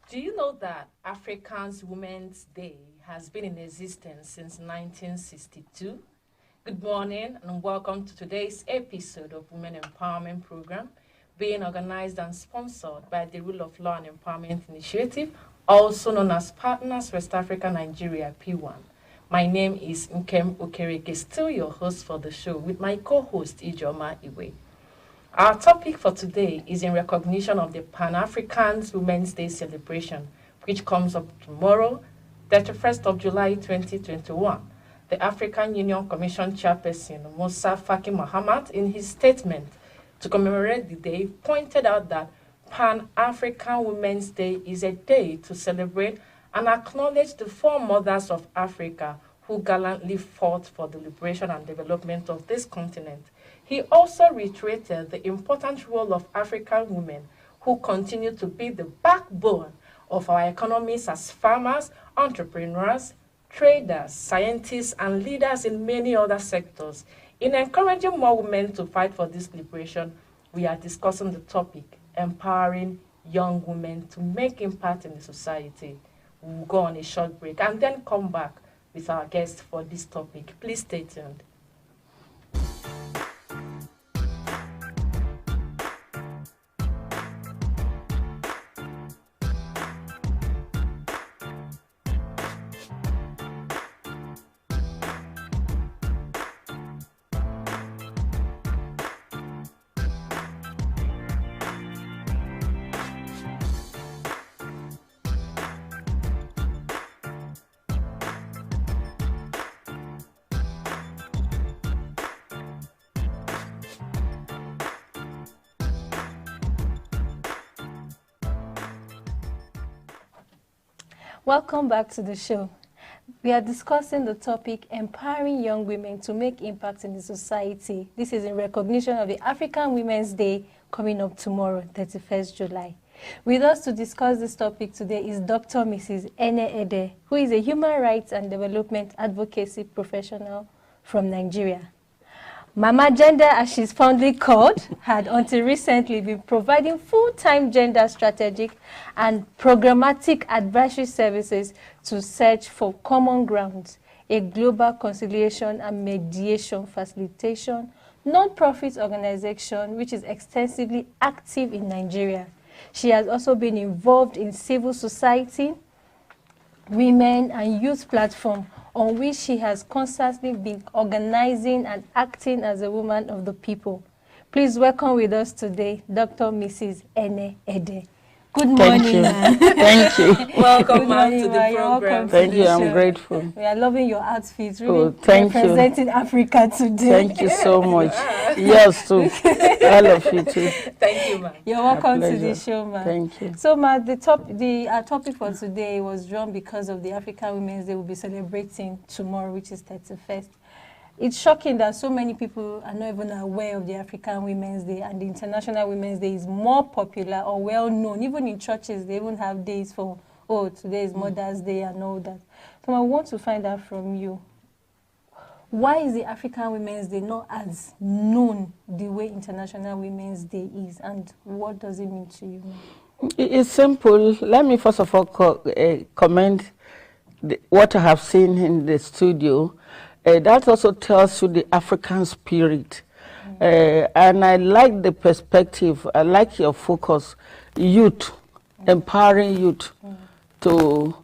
Do you know that Africa's Women's Day has been in existence since 1962? Good morning and welcome to today's episode of Women Empowerment Program, being organized and sponsored by the Rule of Law and Empowerment Initiative, also known as Partners West Africa Nigeria P1. My name is Nkem Okereke, still your host for the show, with my co-host Ijoma Iwe. Our topic for today is in recognition of the Pan-African Women's Day celebration, which comes up tomorrow, 31st of July 2021. The African Union Commission Chairperson, Moussa Faki Mahamat, in his statement to commemorate the day, pointed out that Pan-African Women's Day is a day to celebrate and acknowledge the Foremothers of Africa who gallantly fought for the liberation and development of this continent. He also reiterated the important role of African women who continue to be the backbone of our economies as farmers, entrepreneurs, traders, scientists, and leaders in many other sectors. In encouraging more women to fight for this liberation, we are discussing the topic, empowering young women to make impact in the society. We'll go on a short break and then come back with our guest for this topic. Please stay tuned. Welcome back to the show. We are discussing the topic, empowering young women to make impact in the society. This is in recognition of the African Women's Day coming up tomorrow, 31st July. With us to discuss this topic today is Dr. Mrs. Ene Ede, who is a human rights and development advocacy professional from Nigeria. Mama Gender, as she's fondly called, had until recently been providing full-time gender strategic and programmatic advisory services to search for common grounds, a global conciliation and mediation facilitation non-profit organization which is extensively active in Nigeria. She has also been involved in civil society, women and youth platform, on which she has constantly been organizing and acting as a woman of the people. Please welcome with us today Dr. Mrs. Ene Ede. Good morning. Thank you. Welcome to the program. Thank you. I'm grateful. We are loving your outfits. Really thank representing you. Africa today. Thank you so much. Yes, too. All of you too. Thank you, ma'am. You're welcome to the show, ma'am. Thank you. So, ma'am, our topic for today was drawn because of the African Women's Day we'll be celebrating tomorrow, which is 31st. It's shocking that so many people are not even aware of the African Women's Day, and the International Women's Day is more popular or well known. Even in churches, they even have days for, oh, today is Mother's Day and all that. So I want to find out from you, why is the African Women's Day not as known the way International Women's Day is, and what does it mean to you? It's simple. Let me first of all comment what I have seen in the studio. That also tells you the African spirit. And I like the perspective, I like your focus, youth, empowering youth to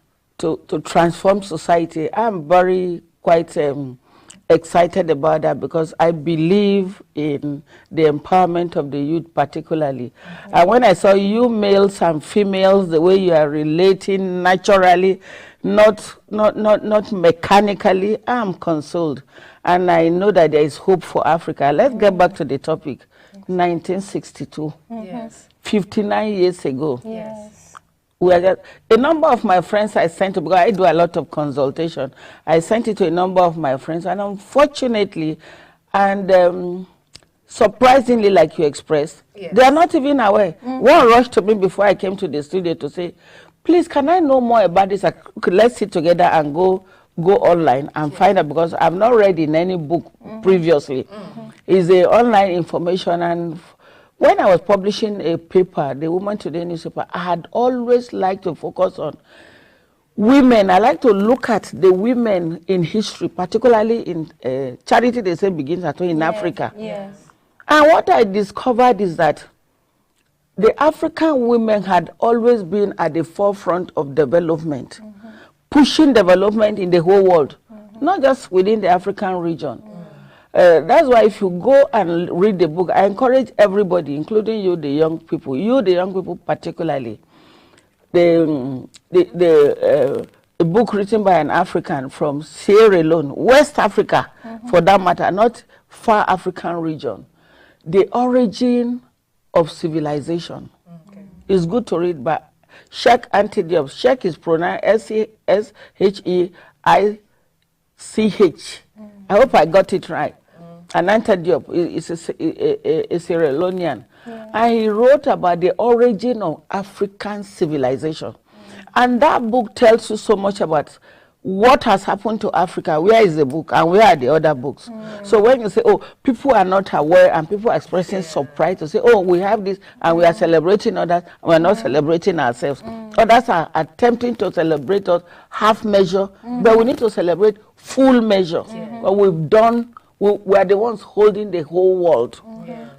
transform society. I'm very quite excited about that because I believe in the empowerment of the youth particularly. And when I saw you males and females, the way you are relating naturally, not mechanically, I'm consoled. And I know that there is hope for Africa. Let's get back to the topic. 1962. Yes. 59 years ago. Yes. A number of my friends I sent to, because I do a lot of consultation, I sent it to a number of my friends, and unfortunately, and surprisingly, like you expressed, they are not even aware. One rushed to me before I came to the studio to say, please, can I know more about this? Let's sit together and go online and find out, because I've not read in any book previously. It's the online information, and when I was publishing a paper, the Woman Today newspaper, I had always liked to focus on women. I like to look at the women in history, particularly in charity, they say begins at home in Africa. Yes. And what I discovered is that the African women had always been at the forefront of development, pushing development in the whole world, not just within the African region. That's why if you go and read the book, I encourage everybody, including you, the young people particularly, the book written by an African from Sierra Leone, West Africa, for that matter, not far African region, The Origin of Civilization. It's good to read by Sheikh Ante Diop. Sheikh is pronounced S-H-E-I-C-H. I hope I got it right. And Ante Diop is a Sierra Leonean. And he wrote about the origin of African civilization. And that book tells you so much about what has happened to Africa. Where is the book and where are the other books? So when you say, oh, people are not aware and people are expressing surprise to say, oh, we have this and we are celebrating others and we're not celebrating ourselves. Others are attempting to celebrate us half measure, but we need to celebrate full measure. What we've done, we are the ones holding the whole world.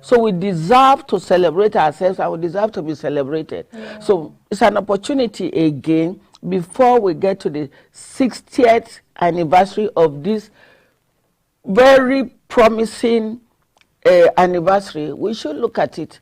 So we deserve to celebrate ourselves and we deserve to be celebrated. So it's an opportunity again before we get to the 60th anniversary of this very promising anniversary. We should look at it.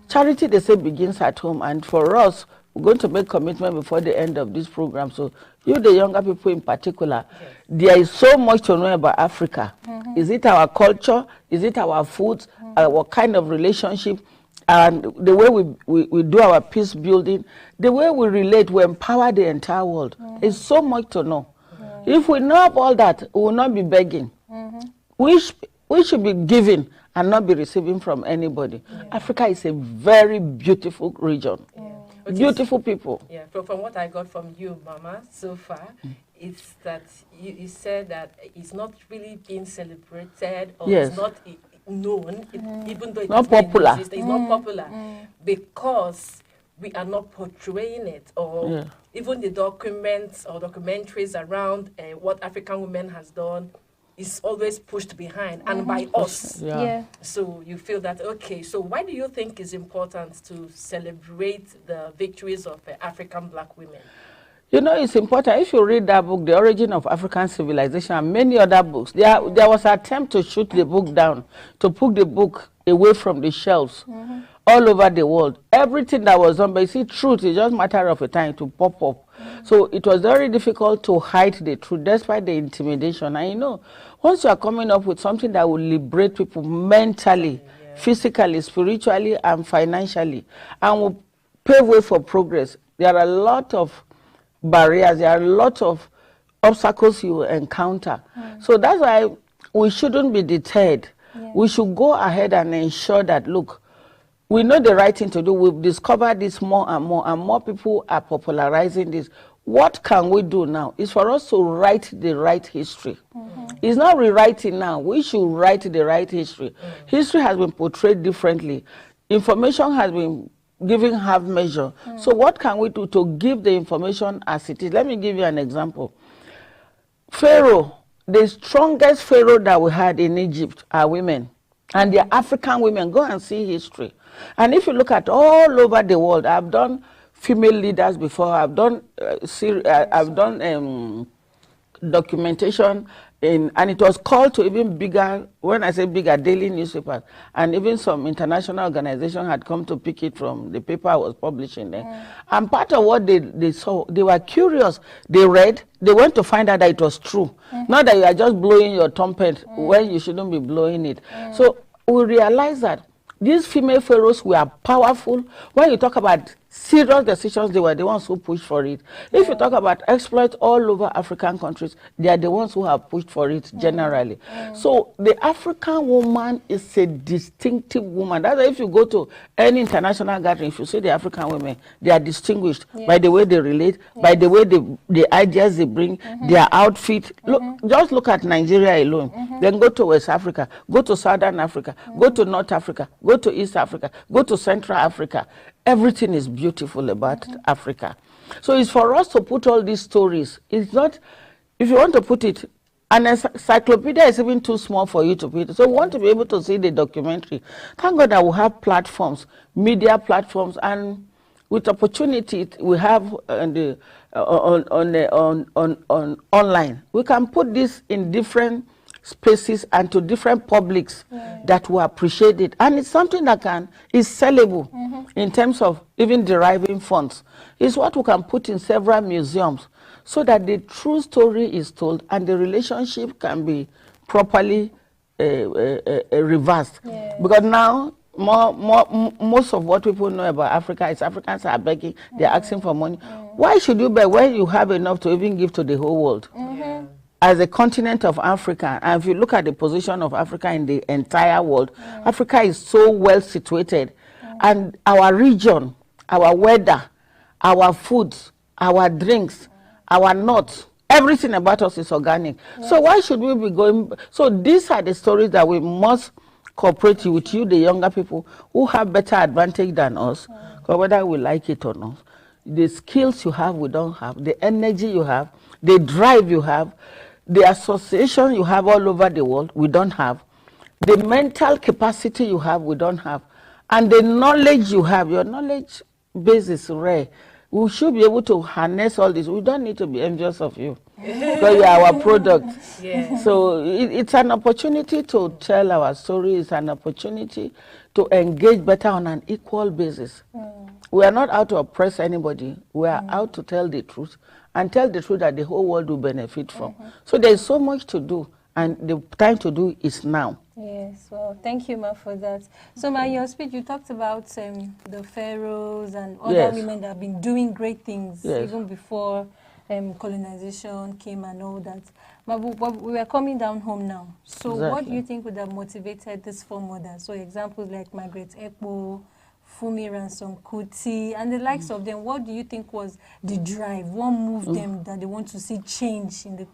Charity, they say, begins at home. And for us, we're going to make commitment before the end of this program. So you, the younger people in particular, there is so much to know about Africa. Is it our culture? Is it our foods? What kind of relationship? And the way we do our peace building, the way we relate, we empower the entire world. There's so much to know. If we know of all that, we will not be begging. We should be giving and not be receiving from anybody. Africa is a very beautiful region. Beautiful people. Yeah, from what I got from you, Mama, so far, it's that you said that it's not really being celebrated or it's not known, even though it's not popular. It's not popular because we are not portraying it, or even the documents or documentaries around what African women has done is always pushed behind and by us. So you feel that, okay, so why do you think it's important to celebrate the victories of African black women? You know, it's important. If you read that book, The Origin of African Civilization, and many other books, there was an attempt to shoot the book down, to put the book away from the shelves all over the world. Everything that was done, but you see, truth is just a matter of a time to pop up. So it was very difficult to hide the truth, despite the intimidation. And you know, once you are coming up with something that will liberate people mentally, physically, spiritually, and financially, and will pave way for progress, there are a lot of barriers, there are a lot of obstacles you encounter. So that's why we shouldn't be deterred. We should go ahead and ensure that, look, we know the right thing to do. We've discovered this more and more people are popularizing this. What can we do now? It's for us to write the right history. It's not rewriting now. We should write the right history. History has been portrayed differently. Information has been giving half measure. So what can we do to give the information as it is? Let me give you an example. Pharaoh, the strongest pharaoh that we had in Egypt are women. And they're African women. Go and see history. And if you look at all over the world, I've done female leaders before. I've done documentation and it was called to even bigger, when I say bigger, daily newspapers, and even some international organization had come to pick it from the paper I was publishing there. And part of what they saw, they were curious. They read, they went to find out that it was true. Not that you are just blowing your trumpet when you shouldn't be blowing it. So we realized that these female pharaohs were powerful. When you talk about serious decisions, they were the ones who pushed for it. If you talk about exploit all over African countries, they are the ones who have pushed for it generally. So the African woman is a distinctive woman. That's why if you go to any international gathering, if you see the African women, they are distinguished by the way they relate, by the way the ideas they bring, their outfit. Look, just look at Nigeria alone. Then go to West Africa, go to Southern Africa, go to North Africa, go to East Africa, go to Central Africa. Everything is beautiful about Africa. So it's for us to put all these stories. It's not, if you want to put it, an encyclopedia is even too small for you to put it. So we want to be able to see the documentary. Thank God that we have platforms, media platforms, and with opportunity we have online. We can put this in different spaces and to different publics that will appreciate it, and it's something that is sellable in terms of even deriving funds. It's what we can put in several museums so that the true story is told and the relationship can be properly reversed. Because now most of what people know about Africa is Africans are begging, they're asking for money. Why should you beg when you have enough to even give to the whole world? As a continent of Africa, and if you look at the position of Africa in the entire world, Africa is so well situated, and our region, our weather, our foods, our drinks, our nuts, everything about us is organic. So why should we be going? So these are the stories that we must cooperate with you, the younger people who have better advantage than us, whether we like it or not. The skills you have, we don't have. The energy you have, the drive you have, the association you have all over the world, we don't have. The mental capacity you have, we don't have. And the knowledge you have, your knowledge base is rare. We should be able to harness all this. We don't need to be envious of you because you are our product. So it's an opportunity to tell our story. It's an opportunity to engage better on an equal basis. We are not out to oppress anybody. We are out to tell the truth, and tell the truth that the whole world will benefit from. So there's so much to do, and the time to do is now. Yes, well, thank you, Ma, for that. So, Ma, in your speech, you talked about the pharaohs and other women that have been doing great things even before colonization came and all that. But we are coming down home now. So what do you think would have motivated these foremothers? So examples like Margaret Ekpo, Fumi Ransom Kuti, and the likes of them. What do you think was the drive? What moved them that they want to see change in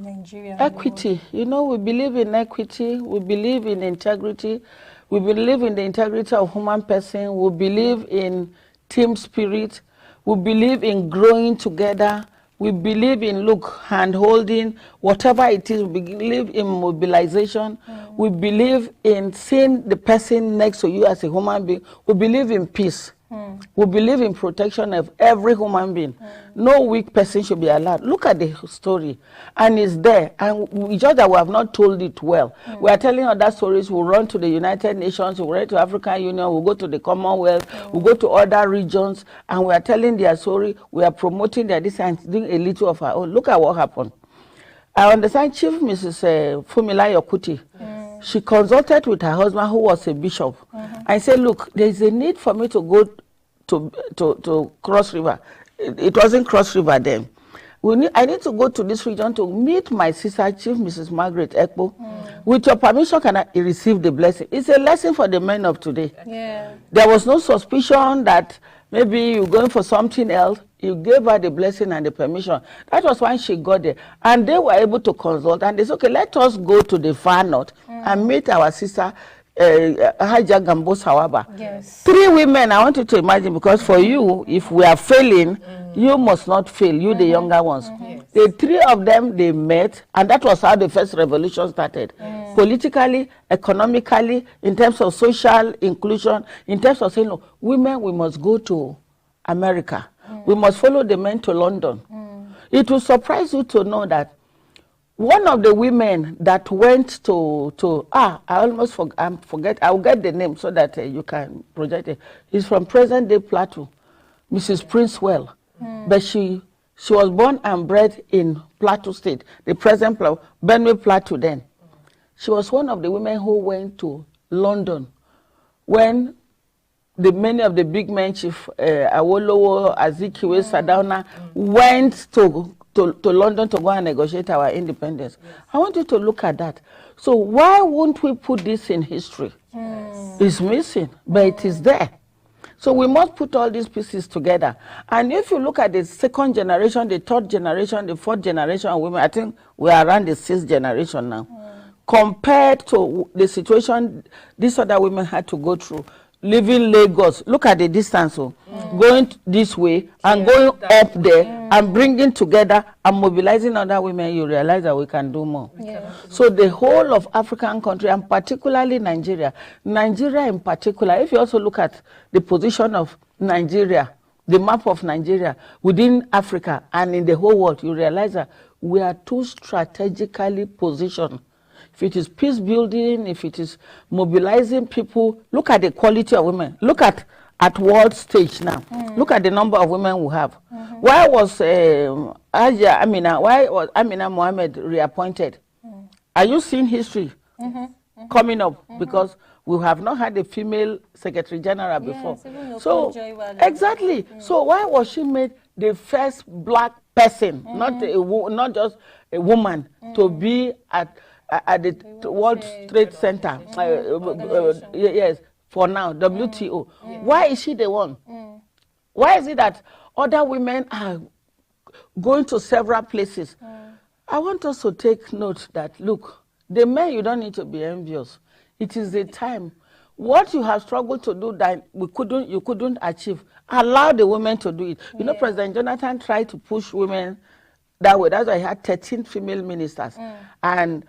Nigeria? Equity. You know, we believe in equity. We believe in integrity. We believe in the integrity of human person. We believe in team spirit. We believe in growing together. We believe in, hand-holding, whatever it is. We believe in mobilization. We believe in seeing the person next to you as a human being. We believe in peace. We believe in protection of every human being. No weak person should be allowed. Look at the story, and it's there. And we just that we have not told it well. We are telling other stories. We run to the United Nations. We run to African Union. We go to the Commonwealth. We go to other regions, and we are telling their story. We are promoting their this and doing a little of our own. Look at what happened. I understand Chief Mrs. Fumilayo Kuti. She consulted with her husband, who was a bishop, and said, look, there is a need for me to go to Cross River. It wasn't Cross River then. I need to go to this region to meet my sister, Chief Mrs. Margaret Ekpo. With your permission, can I receive the blessing? It's a lesson for the men of today. There was no suspicion that maybe you're going for something else. You gave her the blessing and the permission. That was when she got there. And they were able to consult. And they said, okay, let us go to the far north and meet our sister, Haja Gambo Sawaba. 3 women, I want you to imagine, because for you, if we are failing, you must not fail, you the younger ones. The 3 of them, they met, and that was how the first revolution started. Politically, economically, in terms of social inclusion, in terms of saying, no, women, we must go to America. We must follow the men to London. It will surprise you to know that one of the women that went I almost forget, I'll get the name so that you can project it. He's from present-day Plateau, Mrs. Princewell. But she was born and bred in Plateau State, the present Benue Plateau then. She was one of the women who went to London when many of the big men, Chief Awolowo, Azikiwe, Sardauna, went to London to go and negotiate our independence. Yes. I want you to look at that. So why won't we put this in history? Yes. It's missing, but it is there. So we must put all these pieces together. And if you look at the second generation, the third generation, the fourth generation of women, I think we are around the sixth generation now. Compared to the situation these other women had to go through, leaving Lagos, look at the distance, going this way and going up there and bringing together and mobilizing other women, you realize that we can do more. So the whole of African country, and particularly Nigeria in particular, if you also look at the position of Nigeria, the map of Nigeria within Africa and in the whole world, you realize that we are too strategically positioned. If it is peace building, if it is mobilizing people, look at the quality of women. Look at world stage now. Look at the number of women we have. Why was Amina Mohammed reappointed? Are you seeing history coming up? Because we have not had a female Secretary General before. So exactly. So why was she made the first black person, not just a woman, to be at the World Trade Center? Yes, for now, WTO. Why is she the one? Why is it that other women are going to several places? I want us to take note that, look, the men, you don't need to be envious. It is a time. What you have struggled to do that you couldn't achieve, allow the women to do it. You know, President Jonathan tried to push women that way. That's why he had 13 female ministers and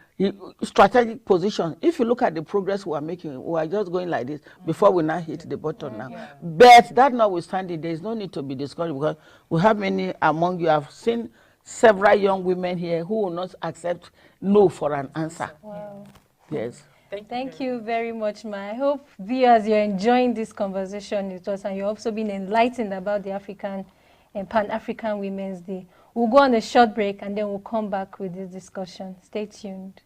strategic position. If you look at the progress we are making, we are just going like this before we now hit the button now. But that notwithstanding, there is no need to be discouraged, because we have many among you. I've seen several young women here who will not accept no for an answer. Wow. Yes. Thank you very much, Ma. I hope viewers, you're enjoying this conversation with us, and you're also being enlightened about the African and Pan-African Women's Day. We'll go on a short break and then we'll come back with this discussion. Stay tuned.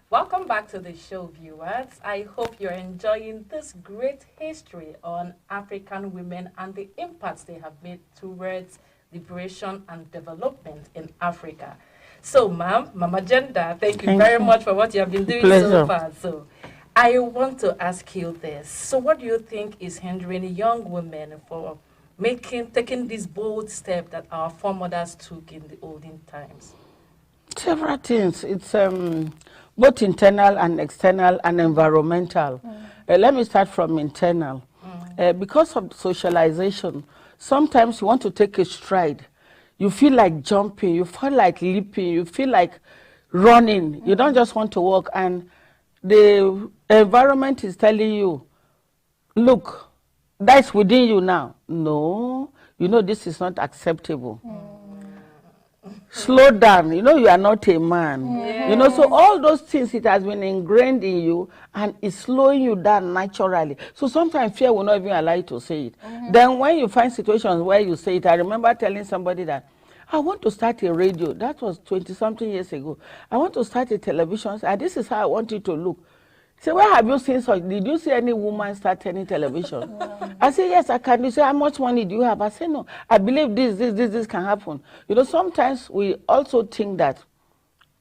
Welcome back to the show, viewers. I hope you're enjoying this great history on African women and the impacts they have made towards liberation and development in Africa. So, Mama Genda, thank you very much for what you have been doing so far. So, I want to ask you this. So, what do you think is hindering young women for taking this bold step that our foremothers took in the olden times? Several things. It's both internal and external and environmental. Let me start from internal. Because of socialization, sometimes you want to take a stride. You feel like jumping, you feel like leaping, you feel like running. You don't just want to walk, and the environment is telling you, look, that's within you now. No, you know this is not acceptable. Slow down, you know you are not a man. You know, so all those things, it has been ingrained in you and it's slowing you down naturally. So sometimes fear will not even allow you to say it. Then when you find situations where you say it, I remember telling somebody that I want to start a radio. That was 20-something years ago. I want to start a television, and this is how I want it to look. Say, where have you seen such? Did you see any woman start any television? I say, yes, I can. You say, how much money do you have? I say, no, I believe this can happen. You know, sometimes we also think that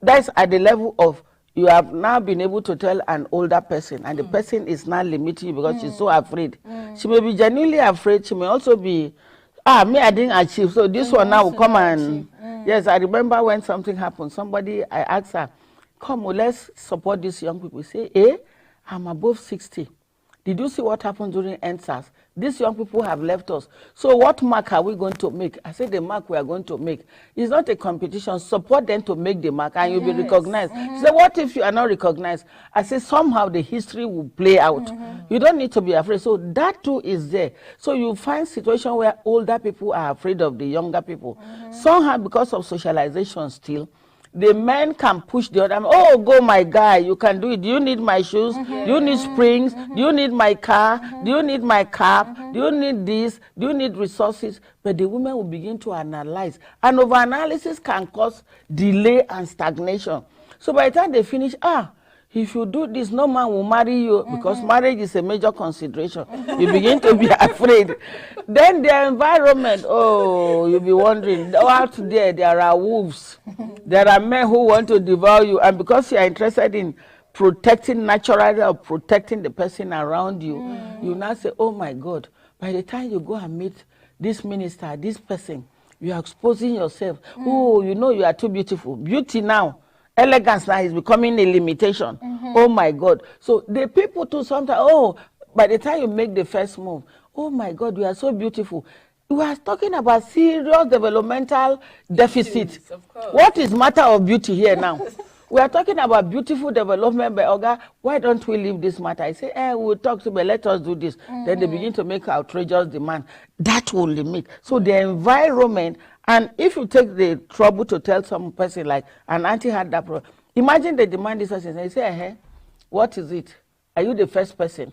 that's at the level of you have now been able to tell an older person, and the person is now limiting you because she's so afraid. She may be genuinely afraid. She may also be, me, I didn't achieve, so this one now will come and... Yes, I remember when something happened. Somebody, I asked her, come, let's support these young people. Say, I'm above 60. Did you see what happened during NSAS? These young people have left us. So what mark are we going to make? I said the mark we are going to make is not a competition. Support them to make the mark and you'll be recognized. She said, what if you are not recognized? I said, somehow the history will play out. You don't need to be afraid. So that too is there. So you find situation where older people are afraid of the younger people. Somehow because of socialization still, the men can push the other. Oh, go my guy, you can do it. Do you need my shoes? Do you need springs? Do you need my car? Do you need my cap? Do you need this? Do you need resources? But the women will begin to analyze. And over-analysis can cause delay and stagnation. So by the time they finish, if you do this, no man will marry you because marriage is a major consideration. You begin to be afraid. Then the environment, you'll be wondering, out there are wolves. There are men who want to devour you. And because you are interested in protecting naturally or protecting the person around you, you now say, oh my God, by the time you go and meet this minister, this person, you are exposing yourself. Oh, you know you are too beautiful. Beauty now. Elegance now is becoming a limitation. Oh my God. So the people too sometimes, by the time you make the first move, oh my God, you are so beautiful. We are talking about serious developmental deficit. What is matter of beauty here now? We are talking about beautiful development by Oga. Why don't we leave this matter? I say, we'll talk to, but let us do this. Then they begin to make outrageous demand. That will limit. So the environment. And if you take the trouble to tell some person like an auntie had that problem, imagine they demand this person and say, what is it? Are you the first person?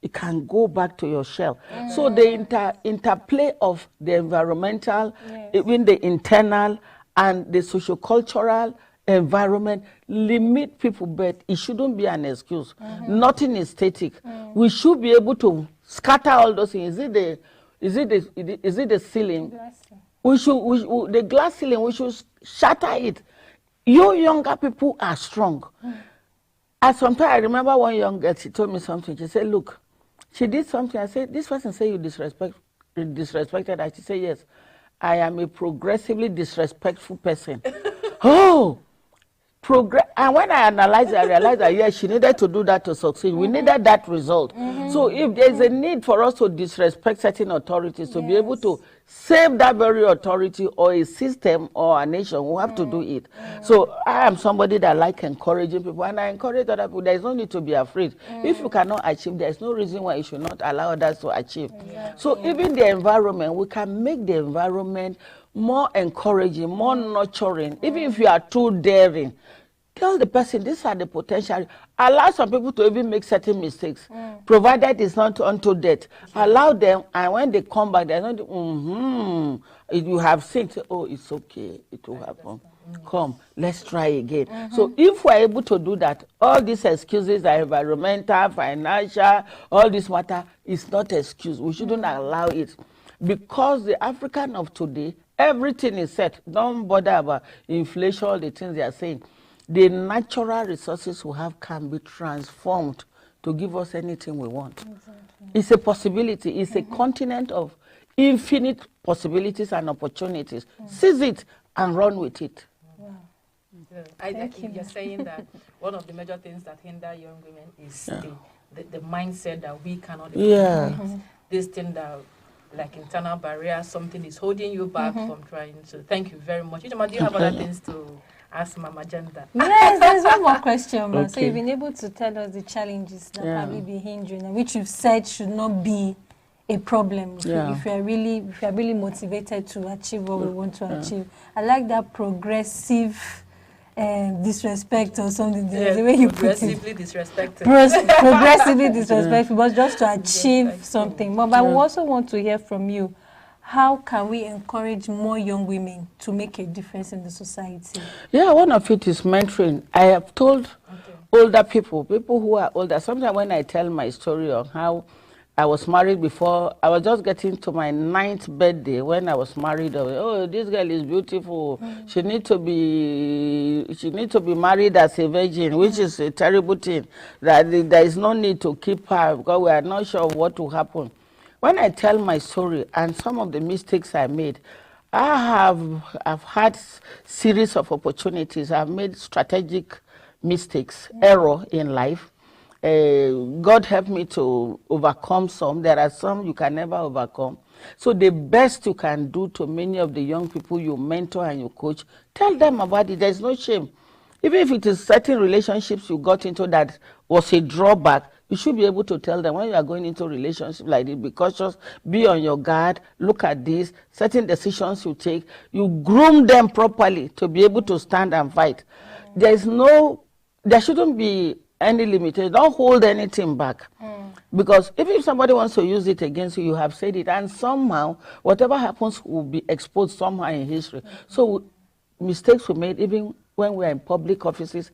It can go back to your shell. So the interplay of the environmental, even the internal and the socio-cultural environment limit people, but it shouldn't be an excuse. Nothing is static. We should be able to scatter all those things. Is it the ceiling? The glass ceiling, we should shatter it. You younger people are strong. And sometimes I remember one young girl, she told me something. She said, look, she did something. I said, this person said you disrespected her. She said, yes, I am a progressively disrespectful person. And when I analyzed it, I realized that, yes, she needed to do that to succeed. We needed that result. So if there's a need for us to disrespect certain authorities, to be able to save that very authority or a system or a nation, we have to do it. So I am somebody that like encouraging people, and I encourage other people. There is no need to be afraid. If you cannot achieve, there is no reason why you should not allow others to achieve. So even the environment, we can make the environment more encouraging, more nurturing. Even if you are too daring, tell the person, these are the potential. Allow some people to even make certain mistakes, provided it's not unto death. Allow them, and when they come back, they're not, if you have seen, say, oh, it's okay, it will happen. Come, let's try again. So if we're able to do that, all these excuses are environmental, financial, all this matter is not excuse. We shouldn't allow it. Because the African of today, everything is set. Don't bother about inflation, all the things they are saying. The natural resources we have can be transformed to give us anything we want. It's a possibility. It's a continent of infinite possibilities and opportunities. Seize it and run with it. You're saying that one of the major things that hinder young women is the mindset that we cannot this thing that, like internal barrier, something is holding you back from trying. So thank you very much. Ijoma, do you have other things to ask Mama Janda? Yes, there's one more question, ma. So you've been able to tell us the challenges that probably be hindering, and which you've said should not be a problem if you are really motivated to achieve what we want to achieve. I like that progressive disrespect or something. The way you put it. Progressively disrespectful, but just to achieve something. But I also want to hear from you. How can we encourage more young women to make a difference in the society? Yeah, one of it is mentoring. I have told older people who are older, sometimes when I tell my story on how I was married before, I was just getting to my 9th birthday when I was married. Oh, this girl is beautiful. She need to be married as a virgin, which is a terrible thing. That there is no need to keep her because we are not sure of what will happen. When I tell my story and some of the mistakes I made, I've had series of opportunities. I've made strategic mistakes, error in life. God help me to overcome some. There are some you can never overcome. So the best you can do to many of the young people you mentor and you coach, tell them about it. There's no shame. Even if it is certain relationships you got into that was a drawback, you should be able to tell them when you are going into a relationship like this, be cautious, be on your guard, look at this, certain decisions you take, you groom them properly to be able to stand and fight. There shouldn't be any limitation. Don't hold anything back. Because if somebody wants to use it against you, you have said it, and somehow, whatever happens will be exposed somehow in history. So mistakes were made even when we are in public offices,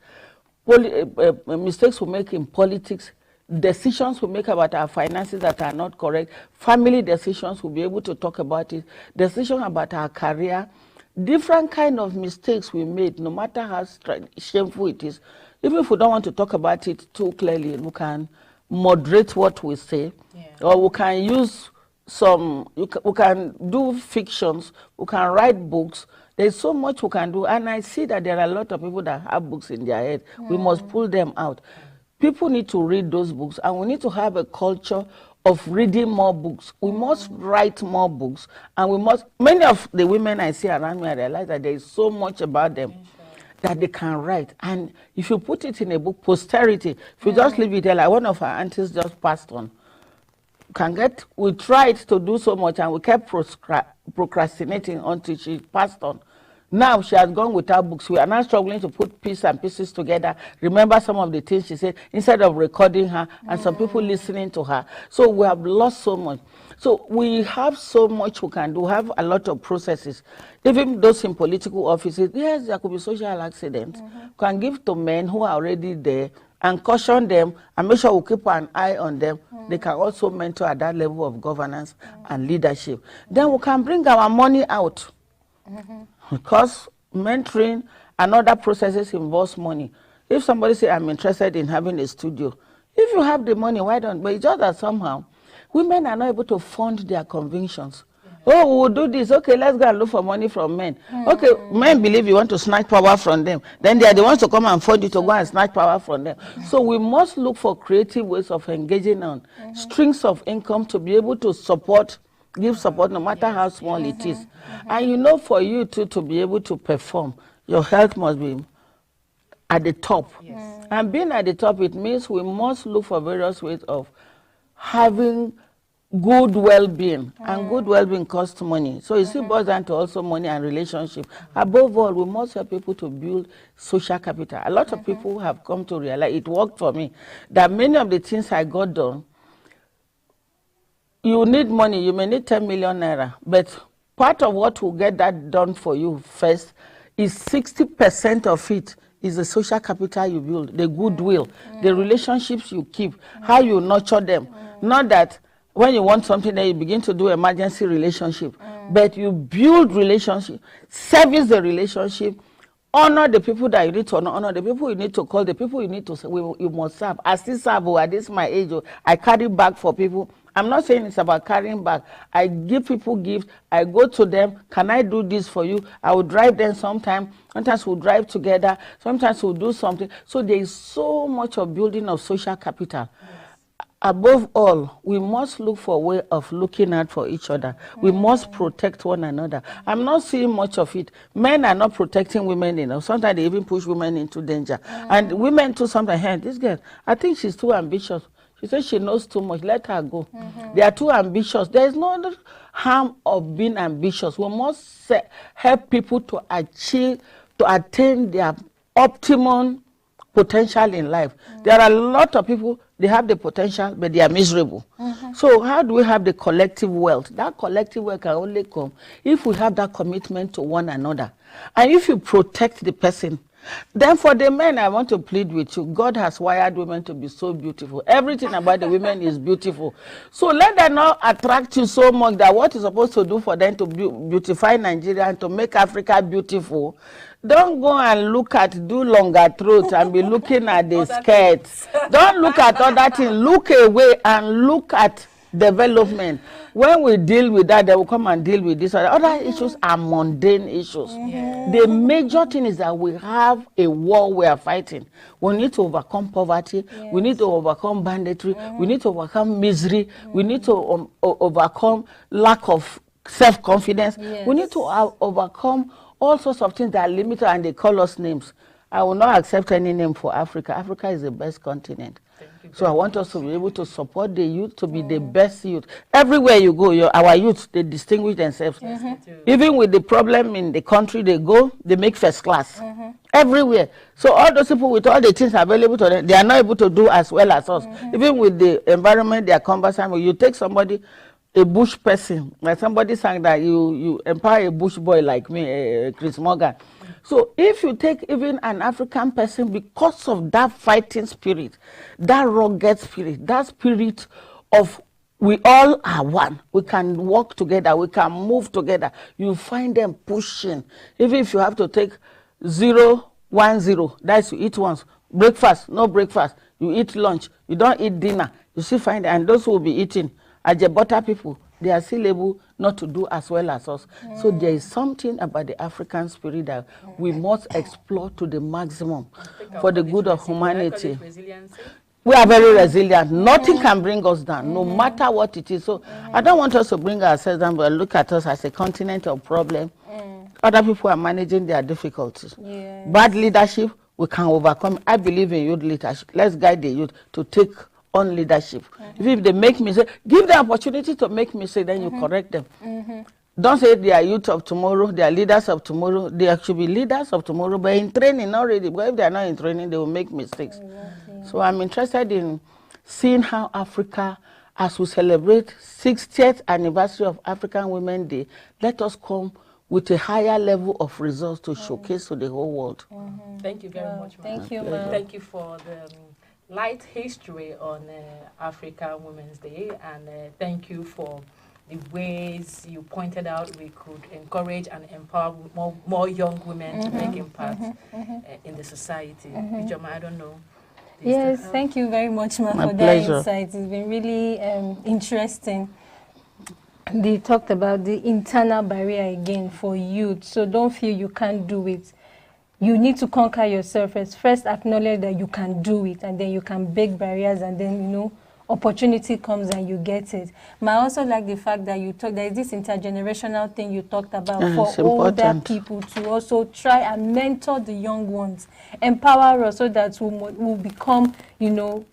mistakes we make in politics, decisions we make about our finances that are not correct, family decisions, we'll be able to talk about it, decisions about our career, different kind of mistakes we made, no matter how shameful it is. Even if we don't want to talk about it too clearly, we can moderate what we say, or we can use we can do fictions, we can write books. There's so much we can do, and I see that there are a lot of people that have books in their head. We must pull them out. People need to read those books, and we need to have a culture of reading more books. We must write more books, and many of the women I see around me, I realize that there is so much about them that they can write. And if you put it in a book, posterity, if you just leave it there, like one of our aunties just passed on, we tried to do so much and we kept procrastinating until she passed on. Now she has gone without books. We are now struggling to put pieces and pieces together, remember some of the things she said, instead of recording her and some people listening to her. So we have lost so much. So we have so much we can do. We have a lot of processes. Even those in political offices, yes, there could be social accidents. We can give to men who are already there and caution them and make sure we keep an eye on them. They can also mentor at that level of governance and leadership. Then we can bring our money out. Because mentoring and other processes involves money. If somebody says, I'm interested in having a studio, if you have the money, why don't? But it's just that somehow women are not able to fund their convictions. Oh, we will do this. Okay, let's go and look for money from men. Okay, men believe you want to snatch power from them. Then they are the ones to come and fund you to go and snatch power from them. So we must look for creative ways of engaging on strings of income to be able to give support no matter how small it is. And you know, for you too to be able to perform, your health must be at the top. And being at the top, it means we must look for various ways of having good well-being, and good well-being costs money. So it still boils down to also money and relationship. Above all, we must help people to build social capital. A lot of people have come to realize, it worked for me, that many of the things I got done, you need money, you may need 10 million naira, but part of what will get that done for you first is 60% of it is the social capital you build, the goodwill, the relationships you keep, how you nurture them. Not that when you want something, then you begin to do emergency relationship, but you build relationship, service the relationship, honor the people that you need to honor the people you need to call, the people you need to you must serve. I still serve, at this my age, I carry bag for people. I'm not saying it's about carrying back. I give people gifts. I go to them. Can I do this for you? I will drive them sometime. Sometimes we'll drive together. Sometimes we'll do something. So there is so much of building of social capital. Above all, we must look for a way of looking out for each other. We must protect one another. I'm not seeing much of it. Men are not protecting women enough. Sometimes they even push women into danger. And women too sometimes, hey, this girl, I think she's too ambitious. She says she knows too much. Let her go. They are too ambitious. There is no harm of being ambitious. We must help people to attain their optimum potential in life. There are a lot of people, they have the potential, but they are miserable. So how do we have the collective wealth? That collective wealth can only come if we have that commitment to one another. And if you protect the person. Then for the men, I want to plead with you. God has wired women to be so beautiful. Everything about the women is beautiful. So let them not attract you so much that what you're supposed to do for them to beautify Nigeria and to make Africa beautiful. Don't go and do longer throats and be looking at the skirts. Don't look at other things. Look away and look at development. When we deal with that, they will come and deal with this. Other issues are mundane issues. The major thing is that we have a war we are fighting. We need to overcome poverty. We need to overcome banditry. We need to overcome misery. We need to overcome lack of self-confidence. We need to overcome all sorts of things that are limited, and they call us names. I will not accept any name for Africa. Africa is the best continent. So I want us to be able to support the youth to be the best youth. Everywhere you go, our youth, they distinguish themselves. Even with the problem in the country they go, they make first class. Everywhere. So all those people with all the things available to them, they are not able to do as well as us. Even with the environment, they are cumbersome. You take somebody, a bush person, like somebody sang that you empower a bush boy like me, Chris Morgan. So if you take even an African person, because of that fighting spirit, that rugged spirit, that spirit of we all are one, we can work together, we can move together, you find them pushing. Even if you have to take 0, 1, 0, that's you eat once. Breakfast, no breakfast. You eat lunch, you don't eat dinner. You still find, and those who will be eating, Ajebota people, they are still able not to do as well as us. So there is something about the African spirit that we must explore to the maximum for the good of humanity. We are very resilient. Nothing can bring us down, no matter what it is. So I don't want us to bring ourselves down, but look at us as a continent of problem. Other people are managing their difficulties. Bad leadership, we can overcome. I believe in youth leadership. Let's guide the youth to take on leadership. If they make mistakes, give them opportunity to make mistakes, then you correct them. Don't say they are youth of tomorrow, they are leaders of tomorrow. They should be leaders of tomorrow, but in training already. But if they are not in training, they will make mistakes. So I'm interested in seeing how Africa, as we celebrate 60th anniversary of African Women's Day, let us come with a higher level of results to showcase to the whole world. Thank you very much, ma'am. Thank you, ma'am. Thank you for the light history on African Women's Day, and thank you for the ways you pointed out we could encourage and empower more young women to make impact in the society. Ijoma, I don't know. Yes, thank you very much, Ma, for that insight. It's been really interesting. They talked about the internal barrier again for youth, so don't feel you can't do it. You need to conquer yourself first acknowledge that you can do it, and then you can break barriers, and then, you know, opportunity comes and you get it. But I also like the fact that you talked, there is this intergenerational thing you talked about for older people to also try and mentor the young ones, empower us so that we'll become, you know,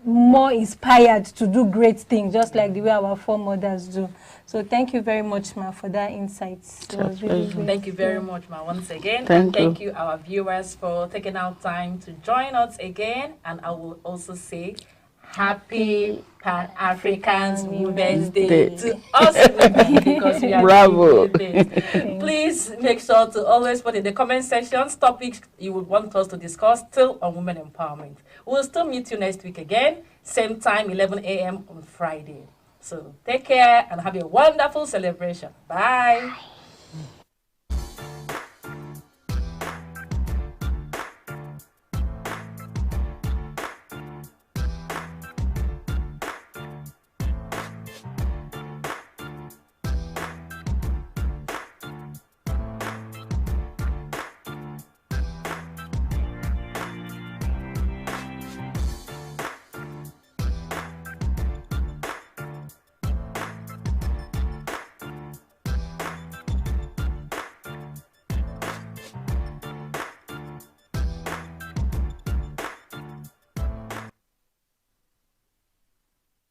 more inspired to do great things, just like the way our foremothers do. So thank you very much, Ma, for that insight. Thank you very much, Ma, once again. Thank you, our viewers, for taking out time to join us again. And I will also say Happy Pan-African Women's Day to us women, because we are bravo. Please make sure to always put in the comment sections topics you would want us to discuss still on women empowerment. We'll still meet you next week again, same time, 11 a.m. on Friday. So take care and have a wonderful celebration. Bye.